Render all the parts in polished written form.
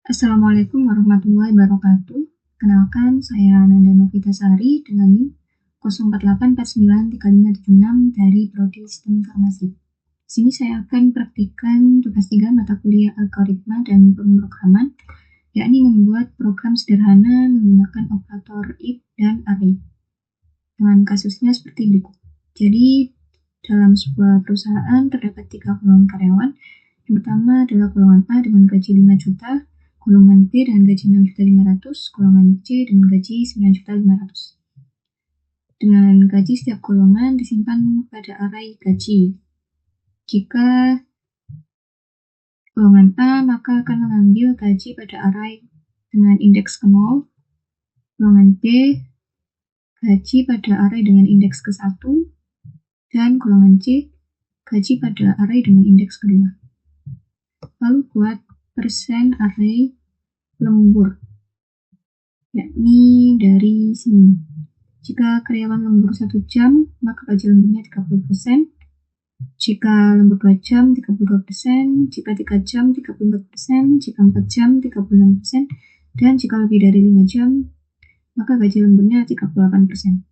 Assalamualaikum warahmatullahi wabarakatuh. Kenalkan, saya Nanda Novitasari dengan NIM 08849356 dari Prodi Sistem Informasi. Di sini saya akan praktikkan tugas 3 mata kuliah algoritma dan pemrograman, yakni membuat program sederhana menggunakan operator if dan array. Dengan kasusnya seperti berikut. Jadi, dalam sebuah perusahaan terdapat 3 golongan karyawan. Yang pertama adalah golongan A dengan gaji 5 juta, golongan B dengan gaji 6.500.000, golongan C dengan gaji 9.500.000. Dengan gaji setiap golongan disimpan pada array gaji. Jika golongan A, maka akan mengambil gaji pada array dengan indeks ke 0. Golongan B, gaji pada array dengan indeks ke 1. Dan golongan C, gaji pada array dengan indeks kedua. Lalu buat persen array lembur, yakni dari sini. Jika karyawan lembur 1 jam, maka gaji lemburnya 30%. Jika lembur 2 jam, 32%. Jika 3 jam, 34%. Jika 4 jam, 36%. Dan jika lebih dari 5 jam, maka gaji lemburnya 38%.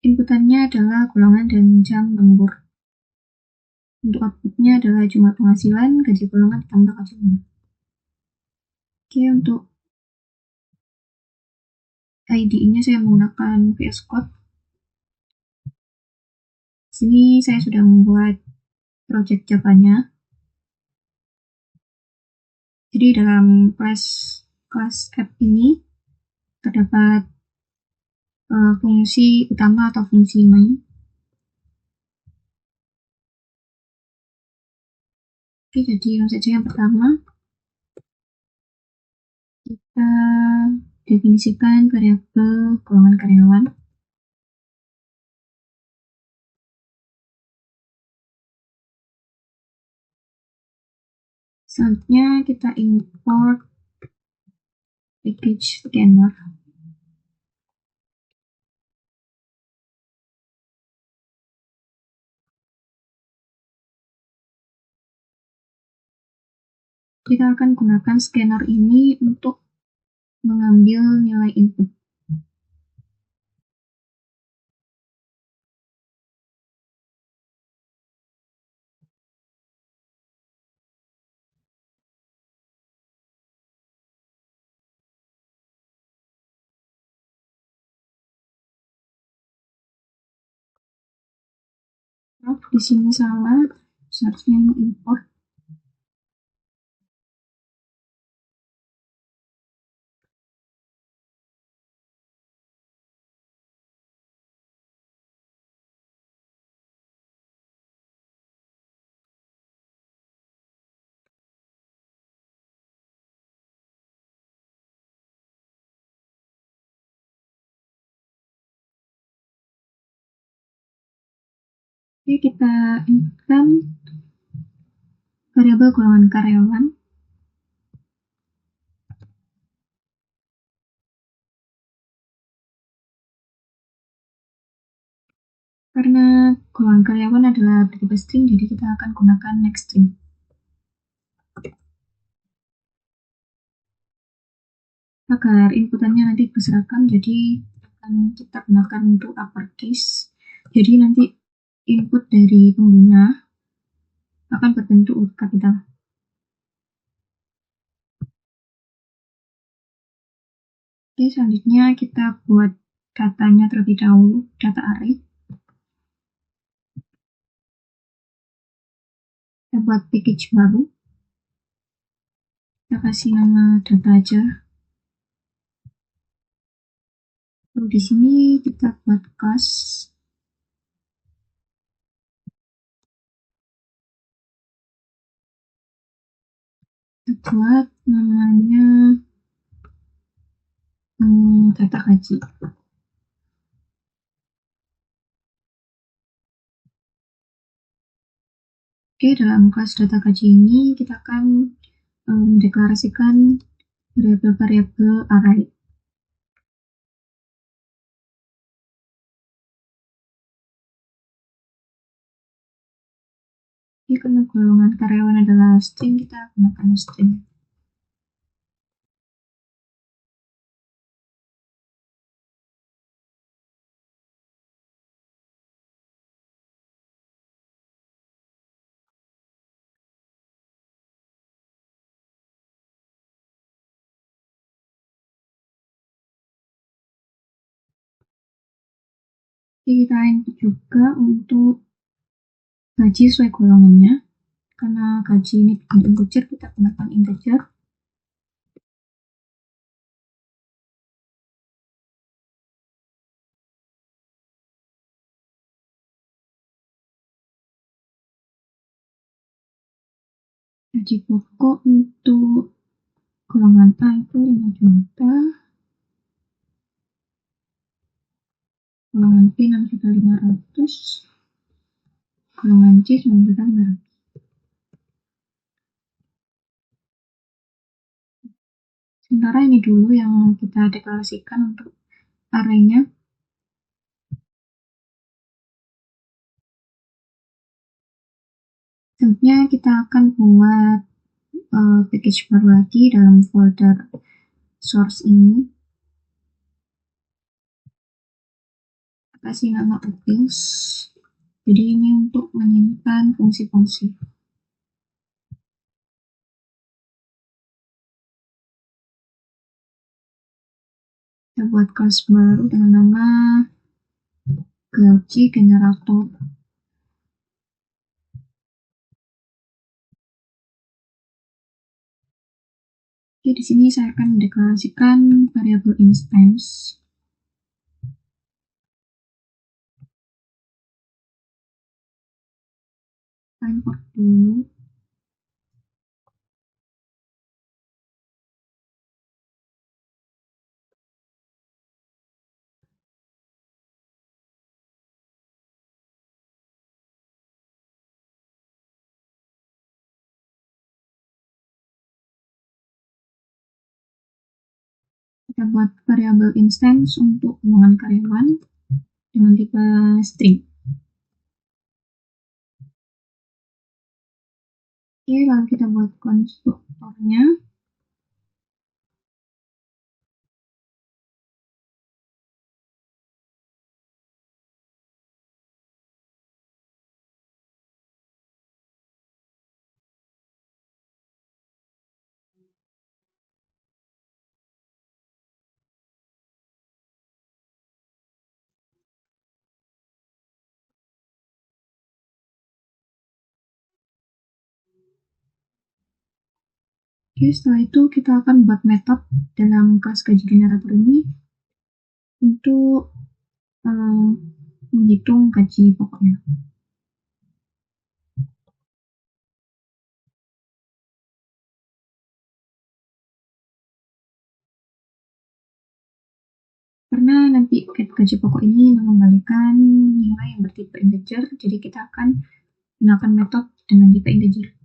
Inputannya adalah golongan dan jam lembur. Untuk outputnya adalah jumlah penghasilan, gaji golongan ditambah gaji lembur. Oke, untuk IDE-nya saya menggunakan VS Code. Di sini saya sudah membuat project Java-nya. Jadi dalam kelas app ini terdapat fungsi utama atau fungsi main. Oke, jadi langsung saja yang pertama. Kita definisikan variabel golongan karyawan. Selanjutnya kita import package scanner. Kita akan gunakan scanner ini untuk mengambil nilai input. Di sini salah, seharusnya mengimport. Oke, kita inputkan variabel golongan karyawan. Karena golongan karyawan adalah bertipe string, jadi kita akan gunakan next string. Agar inputannya nanti berseragam, jadi akan kita gunakan untuk uppercase. Jadi nanti input dari pengguna akan berbentuk huruf kapital. Oke, selanjutnya kita buat datanya terlebih dahulu, data array. Kita buat package baru. Kita kasih nama data aja. Lalu di sini kita buat class. Kita buat namanya data gaji. Oke, dalam kelas data gaji ini kita akan mendeklarasikan variabel-variabel array. Oke, karena golongan karyawan adalah string, kita gunakan string. Jadi kita input juga untuk gaji sesuai golongannya. Karena gaji ini bukan integer, kita gunakan integer. Gaji pokok untuk golongan A itu 5 juta, golongan B 6.500.000, golongan C 9.500.000. Sementara ini dulu yang kita deklarasikan untuk array-nya. Selanjutnya kita akan buat package baru lagi dalam folder source ini. Kasih nama utils. Jadi ini untuk menyimpan fungsi-fungsi. Kita buat kelas baru dengan nama gaji generator. Oke, di sini saya akan mendeklarasikan variabel instance. Import dulu. Kita buat variabel instance untuk golongan karyawan dengan tipe string. Oke, lalu kita buat konstruktornya. Oke, setelah itu kita akan buat method dalam kelas gaji generator ini untuk menghitung gaji pokoknya. Karena nanti gaji pokok ini mengembalikan nilai yang bertipe integer, jadi kita akan gunakan metode dengan tipe integer.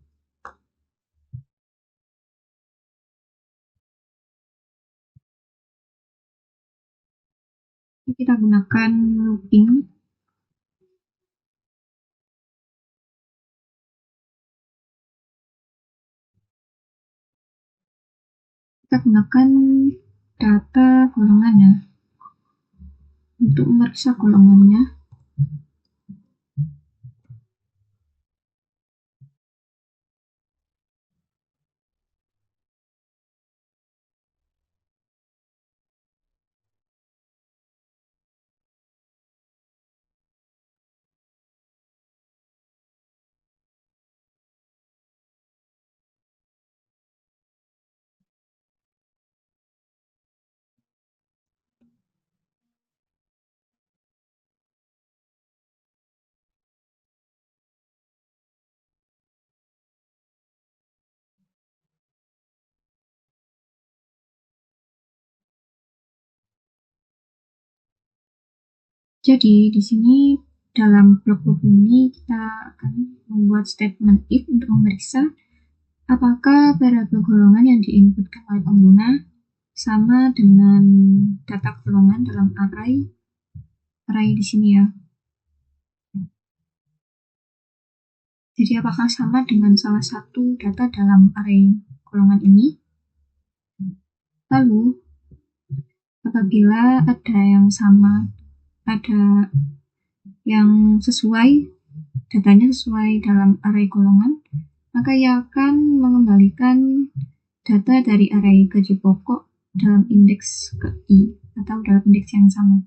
Kita gunakan looping. Kita gunakan data golongannya untuk memeriksa golongannya. Jadi di sini dalam blok ini kita akan membuat statement if untuk memeriksa apakah variabel golongan yang diinputkan oleh pengguna sama dengan data golongan dalam array di sini ya. Jadi apakah sama dengan salah satu data dalam array golongan ini? Lalu, apabila ada yang sama, ada yang sesuai, datanya sesuai dalam array golongan, maka ia akan mengembalikan data dari array gaji pokok dalam indeks ke I atau dalam indeks yang sama.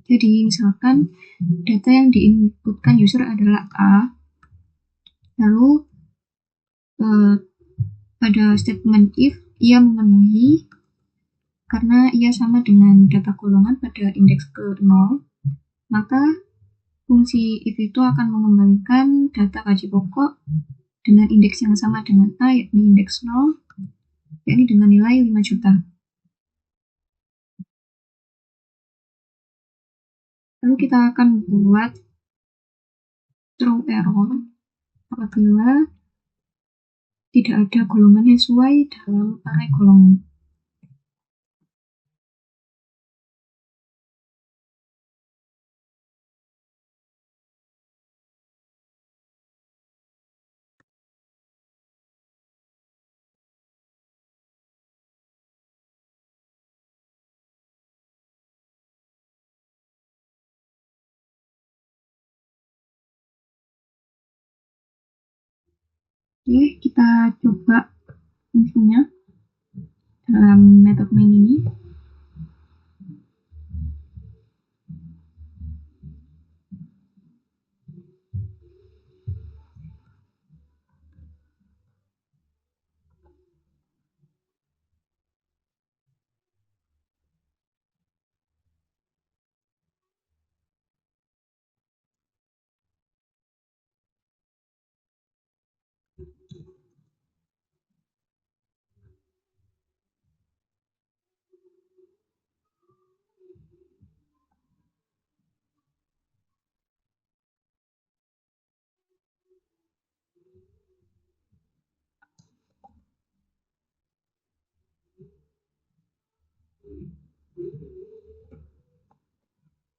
Jadi misalkan data yang diinputkan user adalah A, lalu pada statement if ia memenuhi karena ia sama dengan data golongan pada indeks ke 0, maka fungsi if itu akan mengembalikan data gaji pokok dengan indeks yang sama dengan A, yakni indeks 0, yakni dengan nilai 5 juta. Lalu kita akan buat throw error apabila tidak ada golongan yang sesuai dalam array golongan. Oke, kita coba fungsinya dalam method main ini.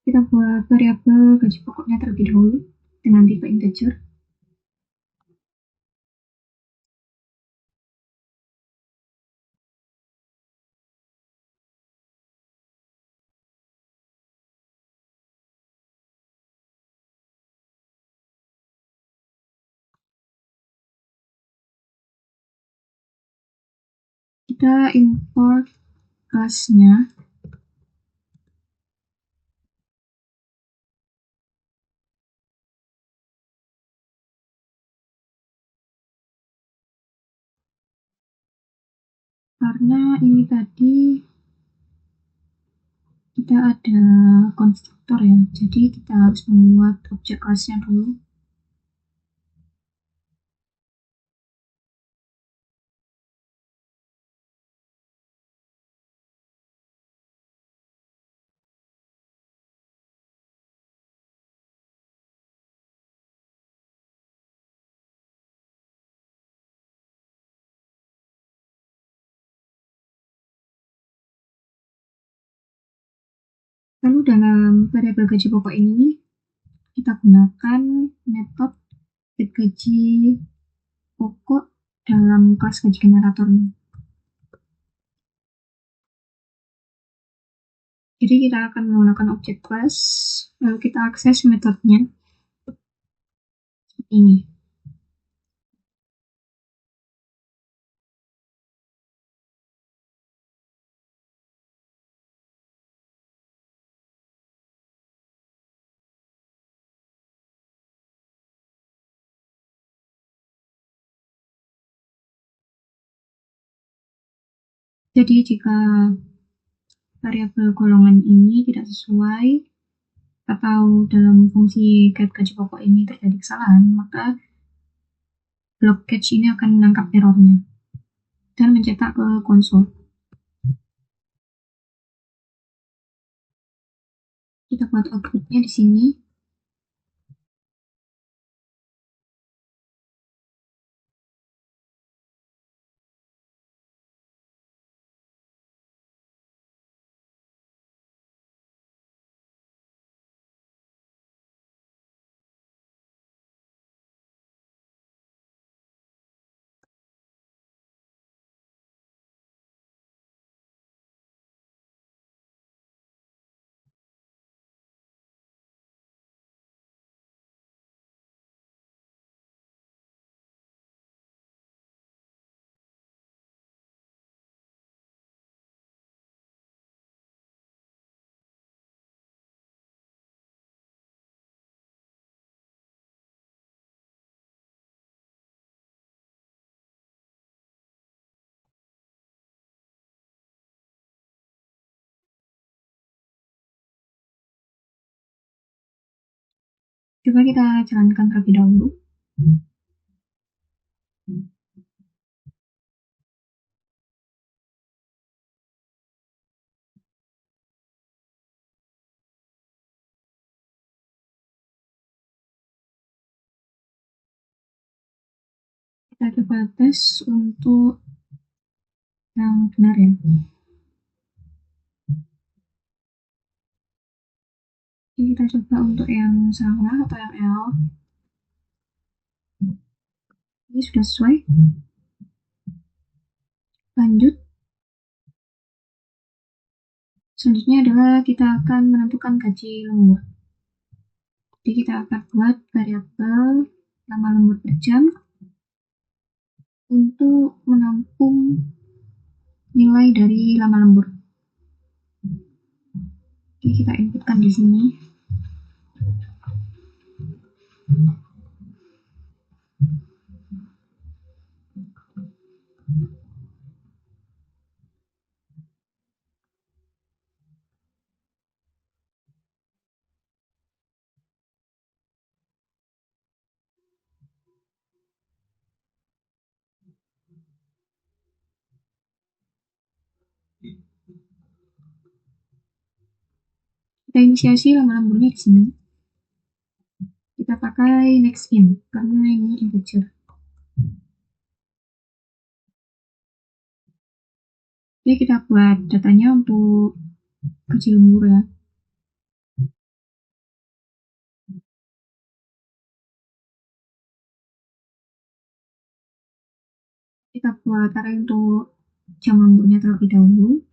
Kita buat variabel gaji pokoknya terlebih dahulu dengan tipe integer. Kita import kelasnya. Karena ini tadi kita ada konstruktor ya, jadi kita harus membuat objek kelasnya dulu. Lalu dalam variabel gaji pokok ini kita gunakan metode gaji pokok dalam kelas gaji generatornya. Jadi kita akan menggunakan objek class, lalu kita akses metodenya seperti ini. Jadi jika variabel golongan ini tidak sesuai atau dalam fungsi get gaji pokok ini terjadi kesalahan, maka block catch ini akan menangkap errornya dan mencetak ke konsol. Kita buat outputnya di sini. Coba kita jalankan terlebih dahulu. Kita coba tes untuk yang benar ya. Jadi kita coba untuk yang salah atau yang L. Ini sudah sesuai. Lanjut. Selanjutnya adalah kita akan menentukan gaji lembur. Jadi kita akan buat variabel lama lembur per jam untuk menampung nilai dari lama lembur. Jadi kita inputkan di sini. Kita inisiasi lama lemburnya di sini. Kita pakai next in karena ini integer. Jadi kita buat datanya untuk gaji lembur ya. Kita buat array untuk jam lemburnya terlebih dahulu.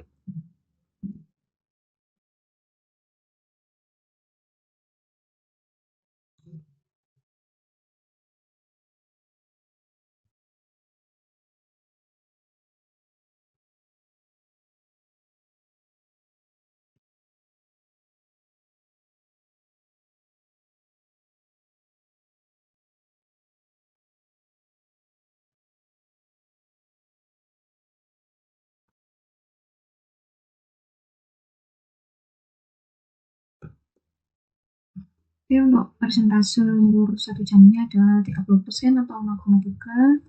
Tapi untuk persentase lembur 1 jamnya adalah 30% atau 0,3.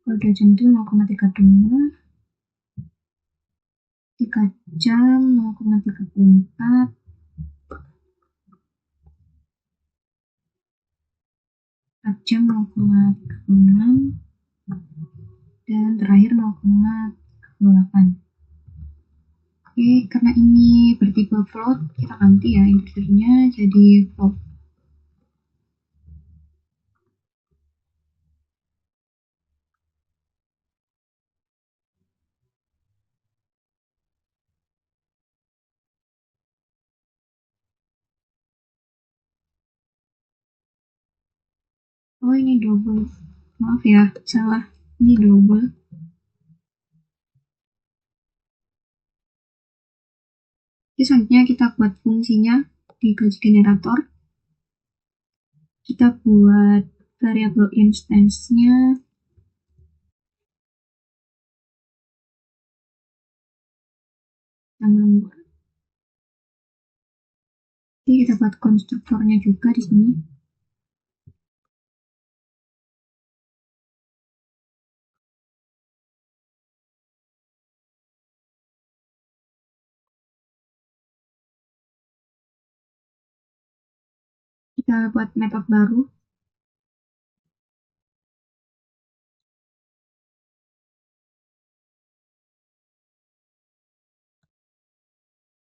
Kalau 2 jam itu 0,32. 3 jam 0,34. 4 jam 0,36. Dan terakhir 0,38. Oke, karena ini bertipe float, kita ganti ya integernya jadi float. Oh, ini double. Maaf ya, salah. Ini double. Jadi selanjutnya kita buat fungsinya di gaji generator. Kita buat variabel instance-nya yang lembur. Jadi kita buat konstruktornya juga di sini. Kita buat method baru.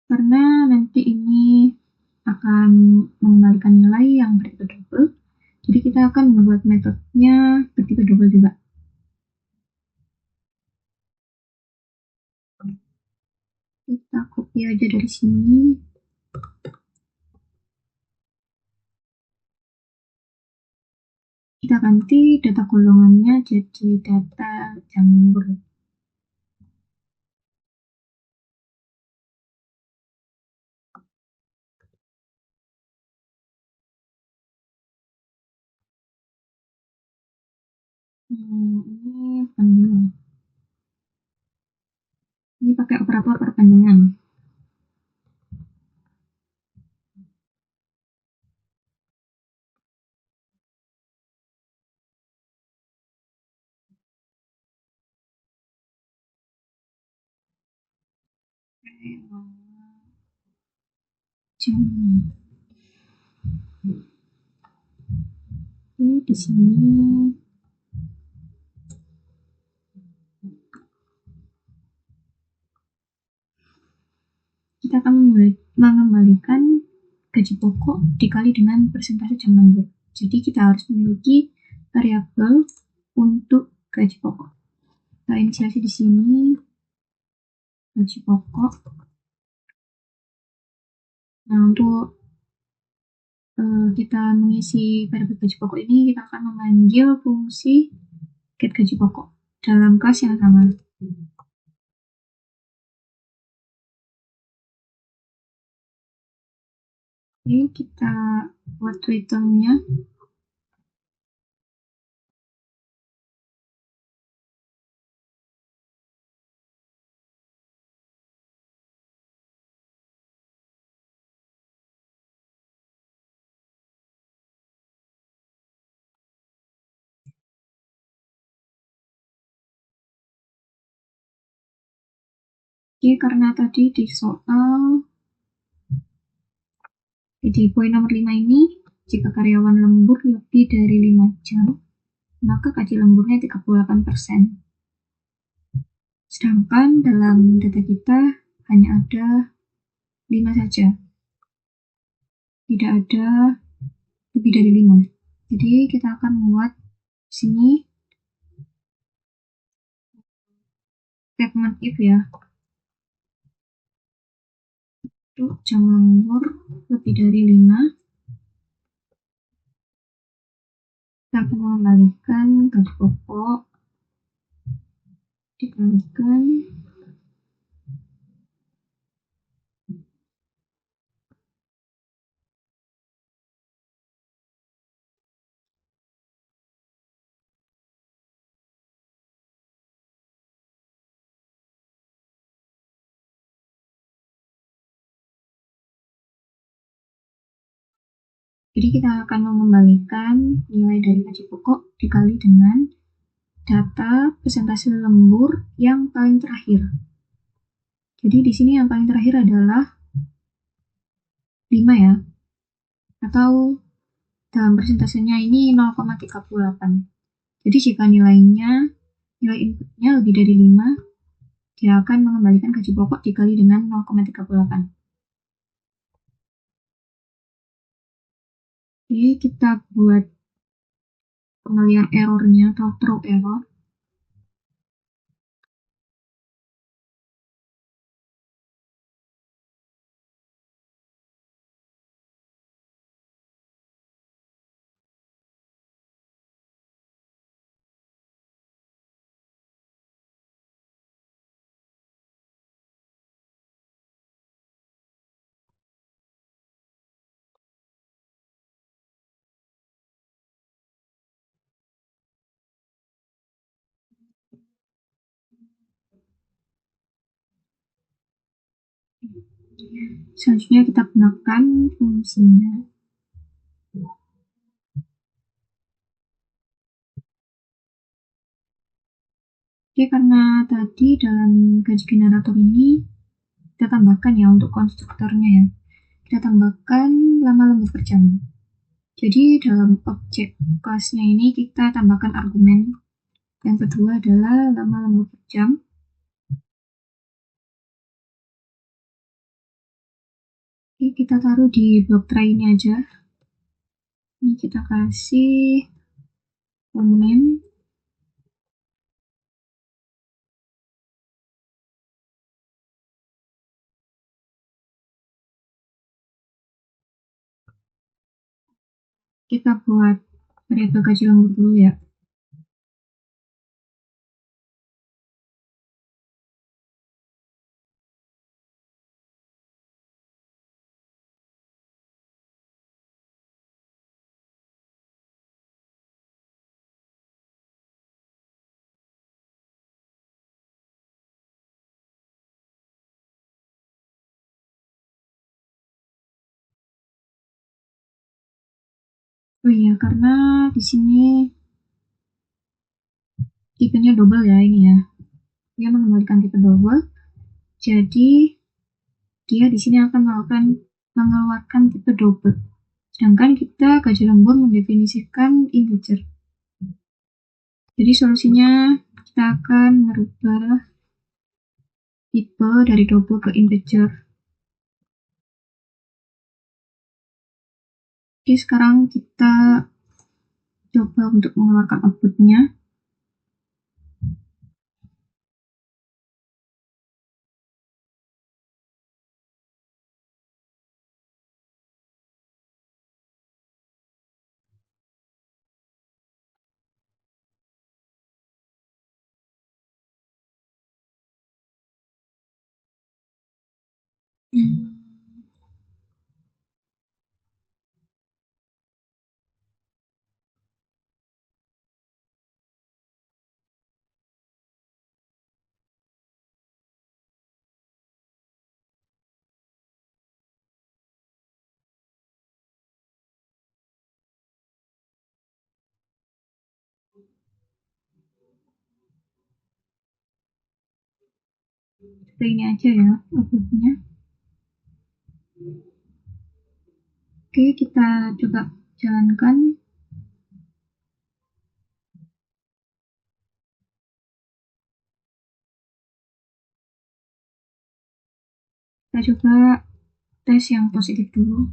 Karena nanti ini akan mengembalikan nilai yang bertipe double. Jadi kita akan membuat metodenya bertipe double juga. Kita copy aja dari sini. Kita ganti data golongannya jadi data jam lembur. Ini perbandingan. Ini pakai operator perbandingan. jam. Oke, di sini kita akan mengembalikan gaji pokok dikali dengan persentase jam lembur. Jadi kita harus memiliki variabel untuk gaji pokok. Kita inisiasi di sini gaji pokok. Nah, untuk kita mengisi variabel gaji pokok ini, kita akan memanggil fungsi get gaji pokok dalam kelas yang sama. Oke, kita buat returnnya. Oke, karena tadi di soal di poin nomor 5 ini, jika karyawan lembur lebih dari 5 jam, maka gaji lemburnya 38%. Sedangkan dalam data kita hanya ada 5 saja. Tidak ada lebih dari 5. Jadi kita akan membuat sini statement if ya. Untuk jam lembur lebih dari 5, kita akan mengembalikan gaji pokok dikalikan jadi kita akan mengembalikan nilai dari gaji pokok dikali dengan data persentase lembur yang paling terakhir. Jadi di sini yang paling terakhir adalah 5 ya, atau dalam persentasenya ini 0,38. Jadi jika nilai inputnya lebih dari 5, dia akan mengembalikan gaji pokok dikali dengan 0,38. Oke, kita buat pengalian errornya atau throw error. Selanjutnya kita gunakan fungsinya. Oke, karena tadi dalam gaji generator ini kita tambahkan ya untuk konstruktornya ya. Kita tambahkan lama lembur per jam. Jadi dalam objek kelasnya ini kita tambahkan argumen yang kedua adalah lama lembur per jam. Oke, kita taruh di blok try ini aja. Ini kita kasih name. Kita buat variabel gaji lembur dulu ya. Oh iya, karena di sini tipenya double ya ini ya. Dia mengembalikan tipe double. Jadi dia di sini akan mengeluarkan tipe double. Sedangkan kita gaji lembur mendefinisikan integer. Jadi solusinya kita akan merubah tipe dari double ke integer. Oke, sekarang kita coba untuk mengeluarkan outputnya. Seperti ini aja ya outputnya. Oke, kita coba jalankan. Kita coba tes yang positif dulu.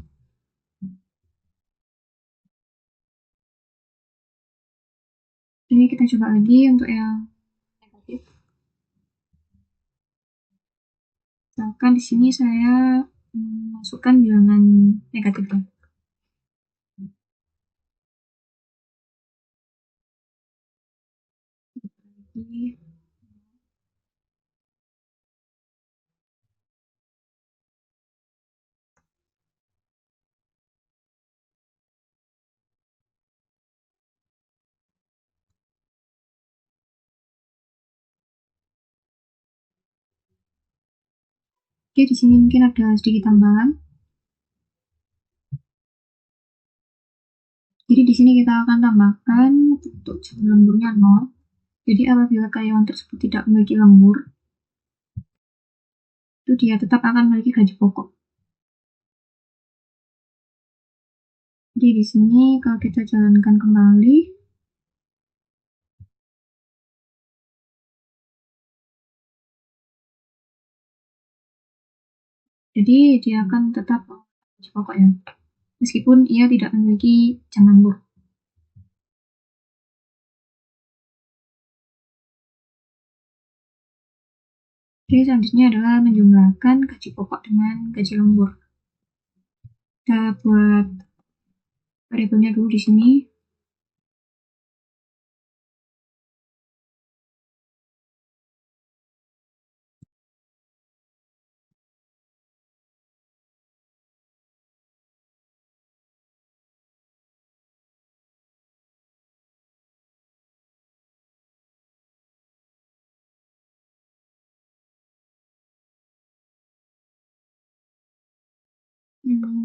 Ini kita coba lagi untuk yang negatif. Misalkan di sini saya masukkan bilangan negatifnya. Jadi, oke, di sini mungkin ada sedikit tambahan. Jadi di sini kita akan tambahkan untuk jam lemburnya 0. Jadi apabila karyawan tersebut tidak memiliki lembur, itu dia tetap akan memiliki gaji pokok. Jadi di sini kalau kita jalankan kembali, jadi dia akan tetap gaji pokok ya, meskipun ia tidak memiliki jam lembur. Oke, selanjutnya adalah menjumlahkan gaji pokok dengan gaji lembur. Kita buat variabelnya dulu di sini.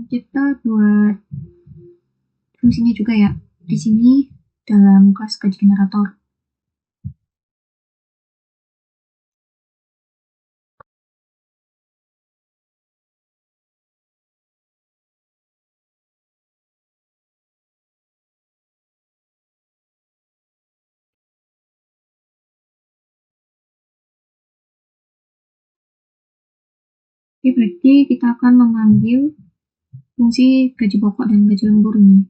Kita buat fungsinya juga ya di sini dalam kelas gaji generator. Oke, berarti kita akan memanggil fungsi gaji pokok dan gaji lembur ini.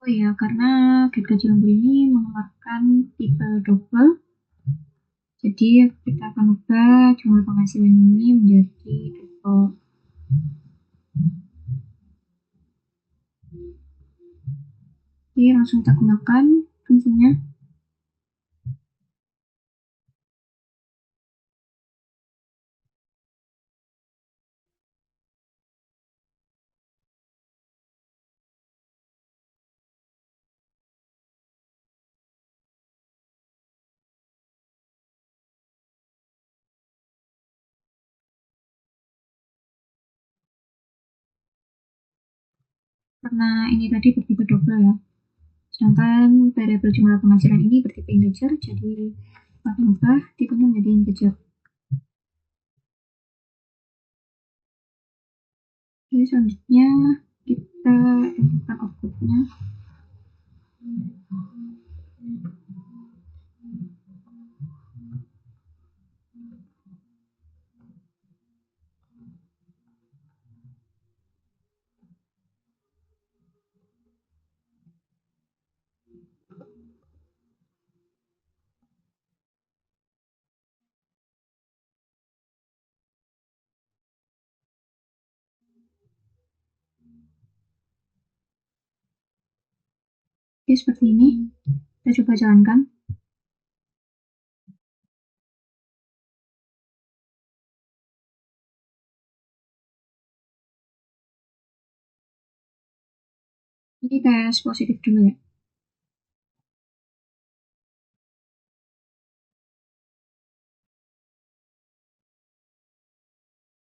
Oh iya, karena get gaji lembur ini mengeluarkan tipe double, jadi kita akan ubah jumlah penghasilan ini menjadi double. Oke, langsung kita gunakan fungsinya. karena ini tadi bertipe double ya. Sedangkan variabel jumlah pengajaran ini bertipe integer, jadi kita ubah tipenya menjadi integer. Oke, selanjutnya kita inputkan outputnya. Oke, seperti ini. Kita coba jalankan. Ini tes positif dulu ya.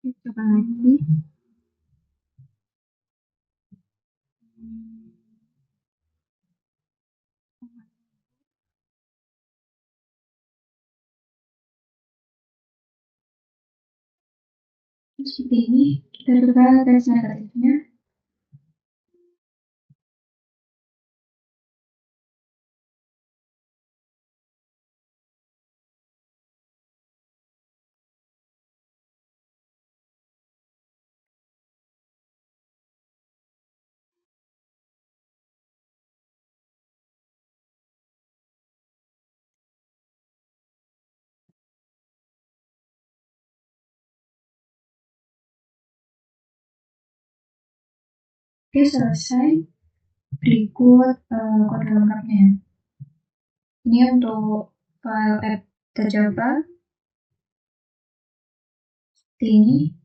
Kita coba lagi. Seperti ini. Kita coba tes negatifnya. Oke, selesai. Berikut kode lengkapnya. Ini untuk file app.java. Ini.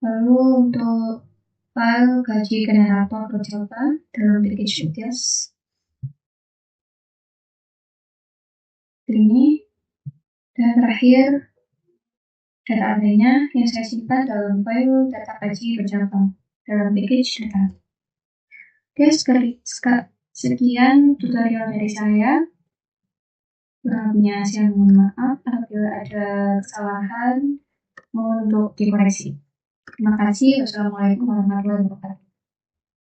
Lalu untuk file gaji generator.java dalam package details. Ini. Dan terakhir, data arraynya yang saya simpan dalam file data gaji.java dalam package data. Oke, sekian tutorial dari saya. Kurangnya saya mohon maaf apabila ada kesalahan, mohon untuk dikoreksi. Terima kasih. Wassalamualaikum warahmatullahi wabarakatuh.